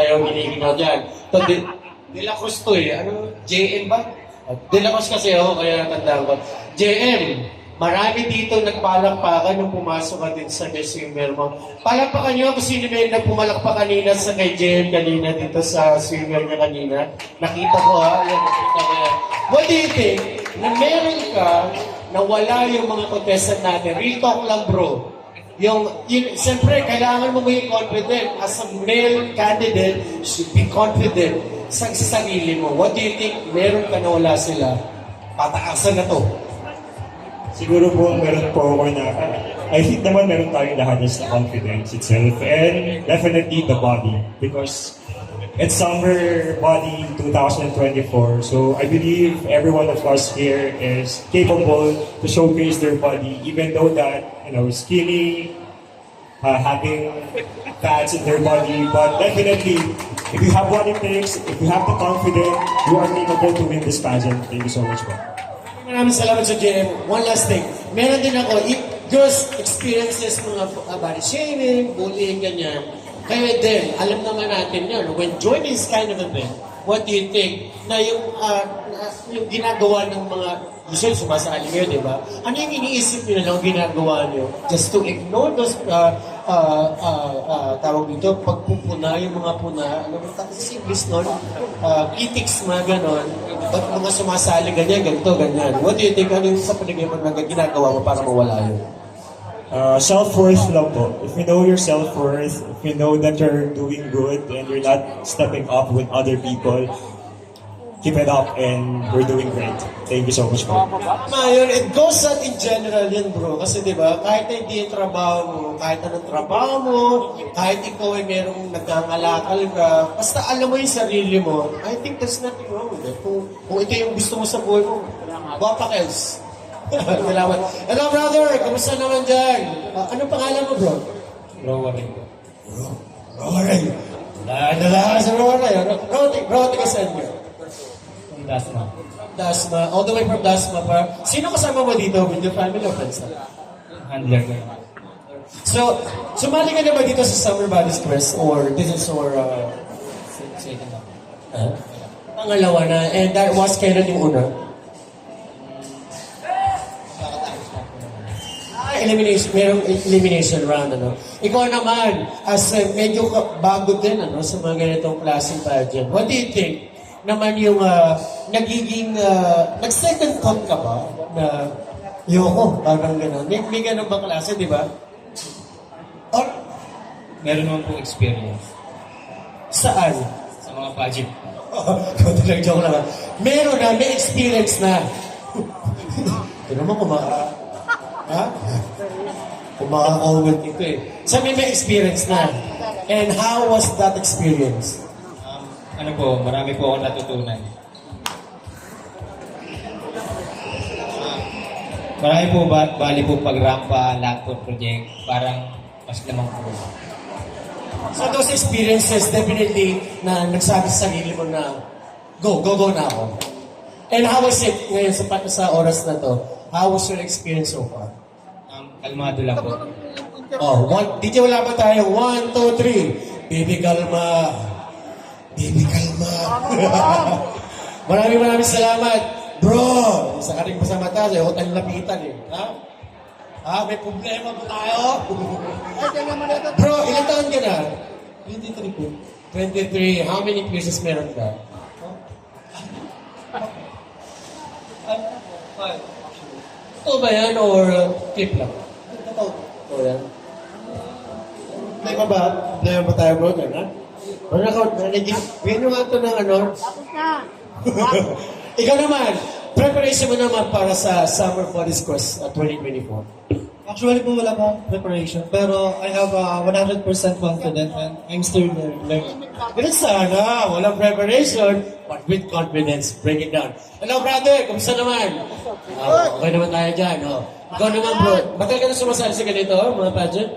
kayo giniginaw dyan. Ito, De La Cruz to eh. Ano? JM ba? De La Cruz kasi ako, kaya natandaan ko. JM, marami dito nagpalakpakan nung pumasok ka din sa swimmer mo. Palakpakan nyo kung sino may nagpumalakpak kanina sa kay JM kanina dito sa swimmer niya kanina. Nakita ko ha, yan, nakita ko yan. What do you think? Na meron ka na wala yung mga contestant natin. Real talk lang bro. Siyempre, kailangan mo maging confident. As a male candidate, you should be confident sa sarili mo. What do you think? Meron ka na wala sila? Pataasan na to. Siguro po, meron po ako na, I think naman meron tayong lahat is the confidence itself and definitely the body because it's Summer Body 2024. So I believe every one of us here is capable to showcase their body even though that, skinny, having fats in their body. But definitely, if you have what it takes, if you have the confidence, you are capable to win this pageant. Thank you so much po. Maraming salamat sa JM. One last thing. Meron din ako, girls experiences mga body shaming, bullying, ganyan. Kaya din, alam naman natin yun. When joining this kind of event, what do you think na yung ginagawa ng mga usually sumasali kayo, di ba? Ano yung iniisip nyo na lang ginagawa nyo? Just to ignore those tawag dito, pagpupuna, yung mga puna, ano ba sa English nun? Critics, mga ganon. Ba't mga sumasali ganyan, ganito, ganyan. What do you think? Ano yung sa paligay mo na ginagawa mo para mawala yun? Self-worth lang po. If you know your self-worth, if you know that you're doing good and you're not stepping up with other people, keep it up and we're doing great. Thank you so much po. Tama yun. It goes out in general yun, bro. Kasi di ba, kahit na hindi yung trabaho mo, kahit anong trabaho mo, kahit ikaw ay merong nagkangalakal ka, basta alam mo yung sarili mo, I think there's nothing wrong with it. Kung ito yung gusto mo sa buhay mo, wapak else. Salamat. Hello, brother. Kamusta naman dyan? Anong pangalan mo, bro? Rowaring. Rowaring. Dala ka sa Rowaring. Bro, taga saan ka? Dasma. Dasma. All the way from Dasma pa. Sino kasama mo dito? With your family or friends? Handler ko. So, sumali ka na ba dito sa Summer Bodies Quest? Or this is our... Second ako. Pangalawa na. And that was kailan yung una? Elimination, merong elimination round, ano? Ikaw naman, as medyo bago din, ano, sa mga ganitong klaseng pageant. What do you think naman yung nagiging, nag-second thought ka ba na yoko, parang gano'n? May gano'n ba klase, di ba? Or, Meron naman pong experience saan? sa mga pageant. Kunti lang joke lang. Meron na, may experience na. Ito naman ha? Kumaka-comment ito eh. Sabi may experience na. And how was that experience? Ano po, marami po akong natutunan. Marami po, bali po pagrampa, lahat po project, parang mas lamang po. So those experiences definitely na nagsabi sa sarili mo na go na ako. And how was it ngayon sa oras na to? How was your experience so far? Kalmado lang po. DJ wala ba tayo? 1, 2, 3. Baby kalma. Baby kalma. Maraming salamat. Bro, isa ka rin pa sa mata. Ayaw tayong lapitan eh. Ha? May problema ba tayo? Bro, ilang taon ka na? 23 po. 23. How many pieces meron ka? 5. Ito ba yan or clip lang? Ito yan. Problema ba tayo bro? Ha? Wala ka, bigyan nyo nga ito ng ano? Ikaw naman, preparation mo naman para sa Summer Bodies Quest 2024. Actually po wala pong preparation, pero I have 100% confidence and I'm still learning. Ganun sana, walang preparation, but with confidence, break it down. Hello brother, kumusta naman? Okay naman tayo dyan. Ikaw naman bro, matagal ka na sumasali sa ganito, mga pageant?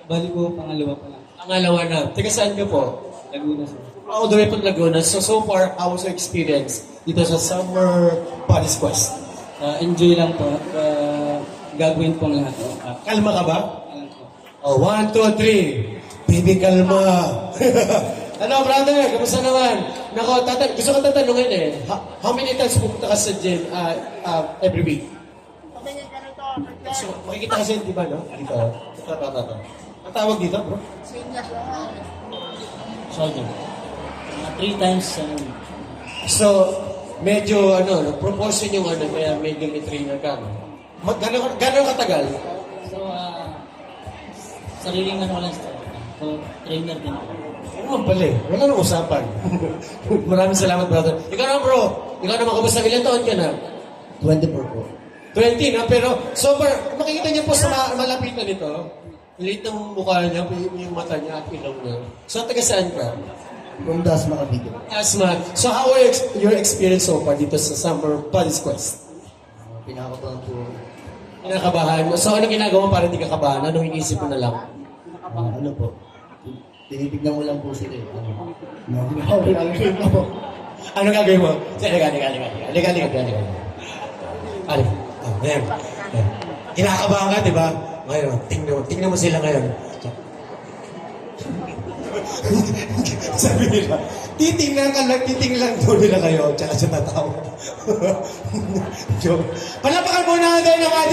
Bali po, pangalawa pa lang. Pangalawa na. Taga saan ka po? Laguna sir. All the way from Laguna. So far, how was your experience dito sa Summer Bodies Quest? Enjoy lang po. Gagawin pong lahat. Kalma ka ba? Alam po. 1, 2, 3. Baby, kalma. Ano, brother? Kamusta naman? Nako, gusto ko tatanungin eh. How many times pupunta ka sa gym every week? So, makikita kasi, di ba, no? Dito. Ito. Ang tawag dito, bro? Soldier. 3 times a week. So, medyo, proportion yung kaya medyo may trainer ka. No? Gano'ng katagal? So, sariling ano lang start. So, trainer din ako. Ano pala eh. Wala nang usapan. Maraming salamat, brother. Ikaw naman, bro. Ikaw naman, kamusta? Ilan taon ka na? 24 po. 20 na, pero makikita niyo po sa malapitan nito, liit ng mukha niya, yung mata niya at ilong niya. So, taga saan ka? From Dasma, Cavite. Asma. So, how are your experience so far dito sa Summer Buddies Quest? Pinakabahan po. Kinakabahan mo. So, anong ginagawa mo para hindi ka kabahan? Anong inisip mo na lang? Ano po? Tinitignan mo lang po sila eh. Ano po? Anong gagawin mo? Halika. Ayan. Kinakabahan ka, di ba? Ngayon, tingnan mo sila ngayon. Sabi nila, titingnan lang doon nila kayo, tsaka siya tatawa. Joke. Palapakan muna natin ang ating